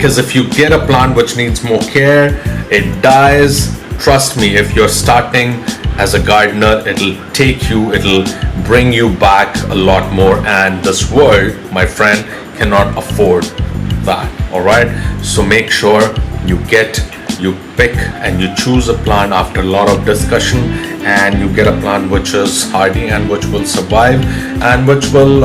because if you get a plant which needs more care, it dies. Trust me, if you're starting as a gardener, it'll bring you back a lot more, and this world, my friend, cannot afford that. All right, so make sure you pick and you choose a plant after a lot of discussion, and you get a plant which is hardy and which will survive and which will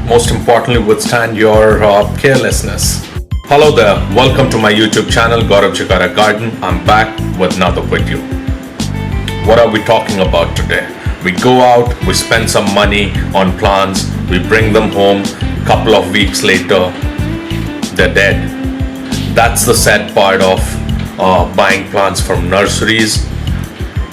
most importantly withstand your carelessness. Hello there, welcome to my YouTube channel, Gaurav Chhikara Garden. I'm back with another video. What are we talking about today? We go out, we spend some money on plants, we bring them home, couple of weeks later, they're dead. That's the sad part of buying plants from nurseries.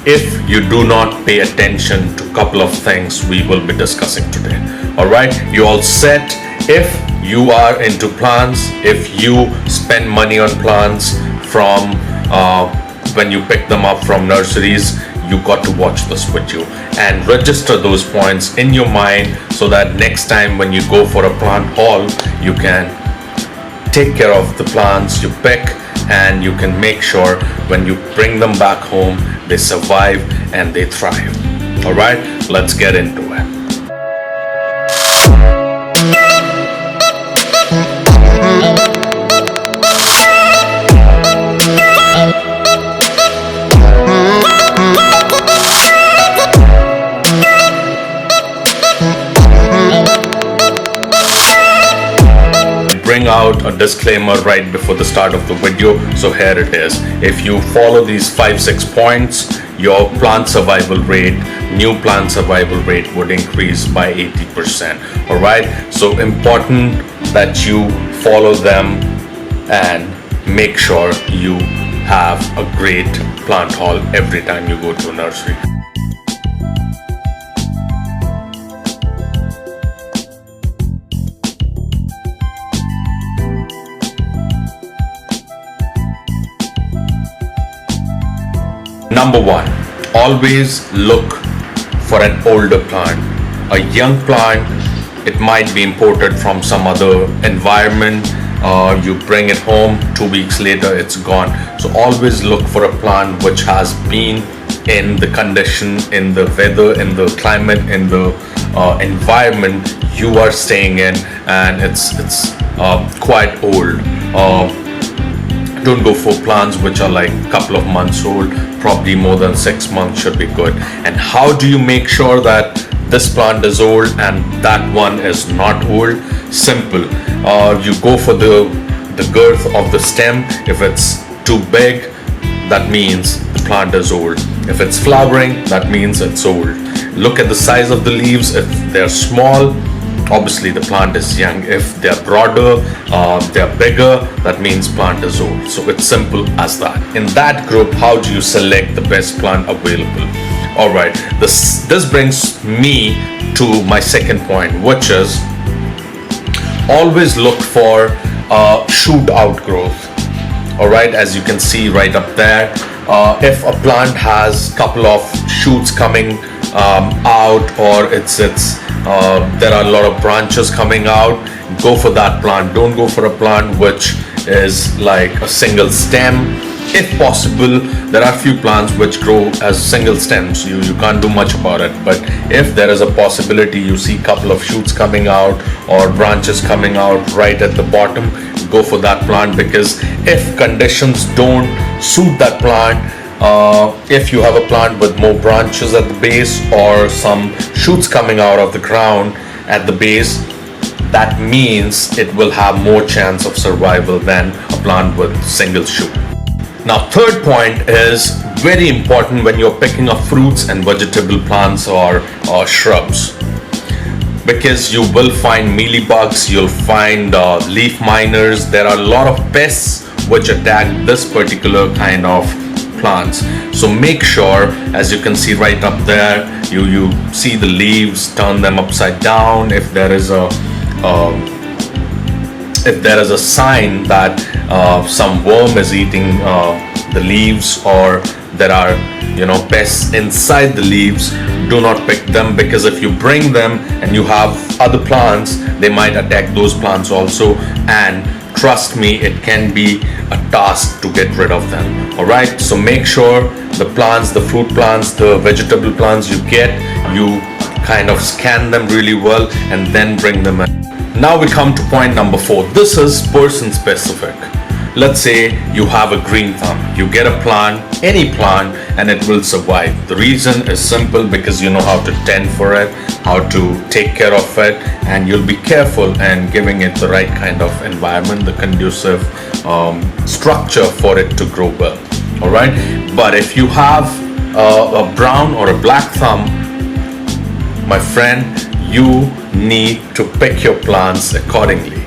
If you do not pay attention to a couple of things we will be discussing today. Alright, you all set? If you are into plants, if you spend money on plants from when you pick them up from nurseries, you got to watch this video and register those points in your mind so that next time when you go for a plant haul, you can take care of the plants you pick, and you can make sure when you bring them back home, they survive and they thrive. All right, let's get into it. Bring out a disclaimer right before the start of the video, so here it is. If you follow these 5-6 points, your plant survival rate, new plant survival rate would increase by 80%. All right, so important that you follow them and make sure you have a great plant haul every time you go to a nursery. Number one, always look for an older plant. A young plant, it might be imported from some other environment. You bring it home, 2 weeks later it's gone. So always look for a plant which has been in the condition, in the weather, in the climate, in the environment you are staying in, and it's quite old. Don't go for plants which are like a couple of months old. Probably more than 6 months should be good. And how do you make sure that this plant is old and that one is not old? Simple. You go for the girth of the stem. If it's too big, that means the plant is old. If it's flowering, that means it's old. Look at the size of the leaves. If they're small, obviously the plant is young. If they're broader, they're bigger, that means plant is old. So it's simple as that. In that group, how do you select the best plant available? All right, this brings me to my second point, which is always look for shoot outgrowth. All right, as you can see right up there, if a plant has couple of shoots coming out, or there are a lot of branches coming out, go for that plant. Don't go for a plant which is like a single stem. If possible, there are few plants which grow as single stems. You can't do much about it, but if there is a possibility you see couple of shoots coming out or branches coming out right at the bottom, go for that plant, because if conditions don't suit that plant, if you have a plant with more branches at the base or some shoots coming out of the ground at the base, that means it will have more chance of survival than a plant with single shoot. Now, third point is very important when you're picking up fruits and vegetable plants or shrubs, because you will find mealybugs, you'll find leaf miners. There are a lot of pests which attack this particular kind of plants. So make sure, as you can see right up there, you see the leaves, turn them upside down. If there is a sign that some worm is eating the leaves, or there are pests inside the leaves, do not pick them, because if you bring them and you have other plants, they might attack those plants also. And trust me, it can be a task to get rid of them. All right, so make sure the plants, the fruit plants, the vegetable plants you get, you kind of scan them really well and then bring them in. Now we come to point number 4. This is person specific. Let's say you have a green thumb. You get a plant, any plant, and it will survive. The reason is simple, because you know how to tend for it, how to take care of it, and you'll be careful and giving it the right kind of environment, the conducive structure for it to grow well. All right. But if you have a brown or a black thumb, my friend, you need to pick your plants accordingly.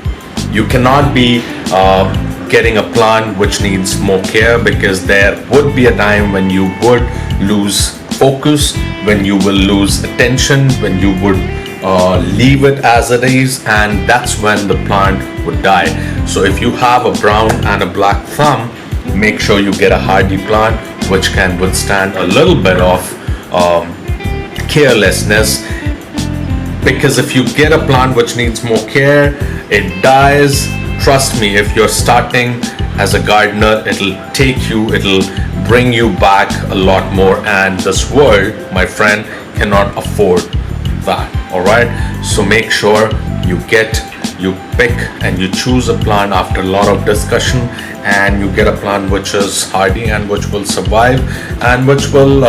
You cannot be getting a plant which needs more care, because there would be a time when you would lose focus, when you will lose attention, when you would leave it as it is, and that's when the plant would die. So if you have a brown and a black thumb, make sure you get a hardy plant which can withstand a little bit of carelessness, because if you get a plant which needs more care, it dies. Trust me, if you're starting as a gardener, it'll bring you back a lot more, and this world, my friend, cannot afford that. All right, so make sure you pick and you choose a plant after a lot of discussion, and you get a plant which is hardy and which will survive, and which will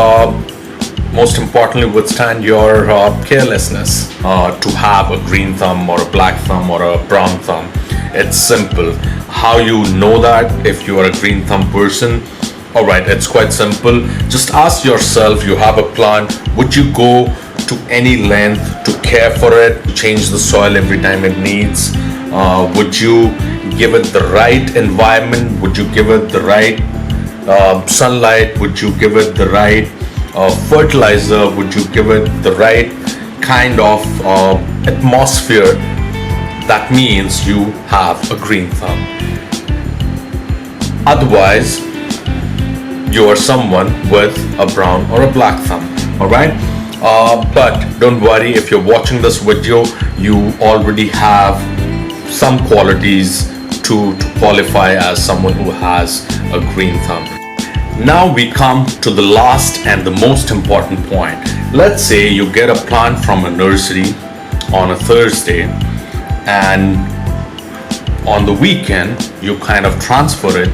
most importantly withstand your carelessness. To have a green thumb or a black thumb or a brown thumb, it's simple. How you know that if you are a green thumb person? All right, it's quite simple. Just ask yourself, you have a plant, would you go to any length to care for it, to change the soil every time it needs? Would you give it the right environment? Would you give it the right sunlight? Would you give it the right fertilizer? Would you give it the right kind of atmosphere? That means you have a green thumb. Otherwise, you are someone with a brown or a black thumb. All right, but don't worry, if you're watching this video, you already have some qualities to qualify as someone who has a green thumb. Now we come to the last and the most important point. Let's say you get a plant from a nursery on a Thursday, and on the weekend you kind of transfer it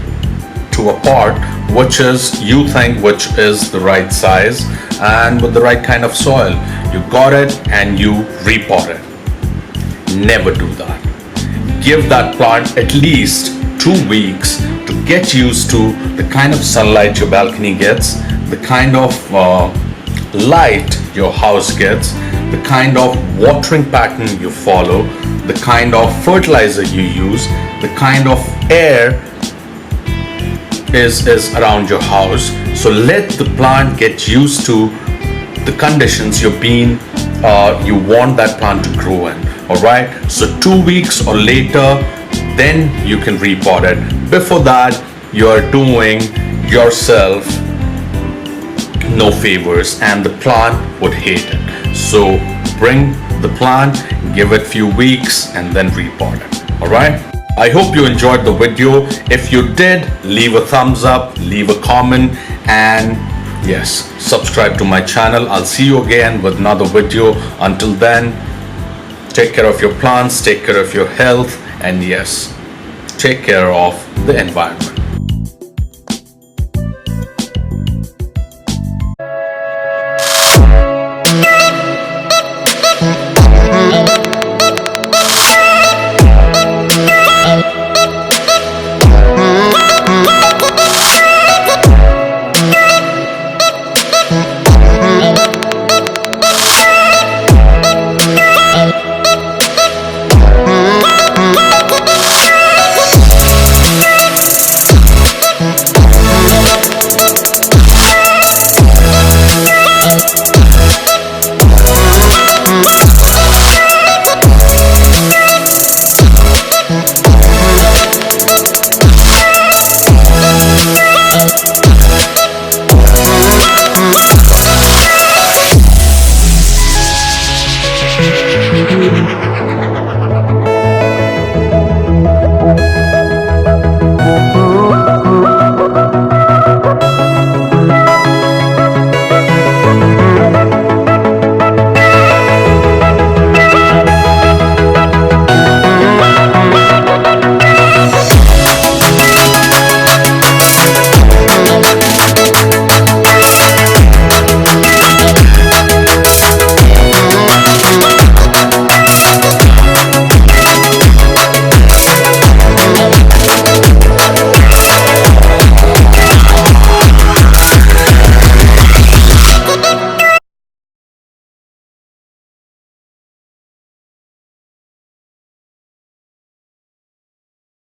to a pot which is, you think, which is the right size and with the right kind of soil. You got it and you repot it. Never do that. Give that plant at least 2 weeks to get used to the kind of sunlight your balcony gets, the kind of light your house gets, the kind of watering pattern you follow, the kind of fertilizer you use, the kind of air is around your house. So let the plant get used to the conditions you want that plant to grow in. All right, so 2 weeks or later, then you can repot it. Before that, you are doing yourself no favors, and the plant would hate it. So bring the plant, give it few weeks, and then repot it. All right, I hope you enjoyed the video. If you did, leave a thumbs up, leave a comment, and yes, subscribe to my channel. I'll see you again with another video. Until then, take care of your plants, take care of your health, and yes, take care of the environment.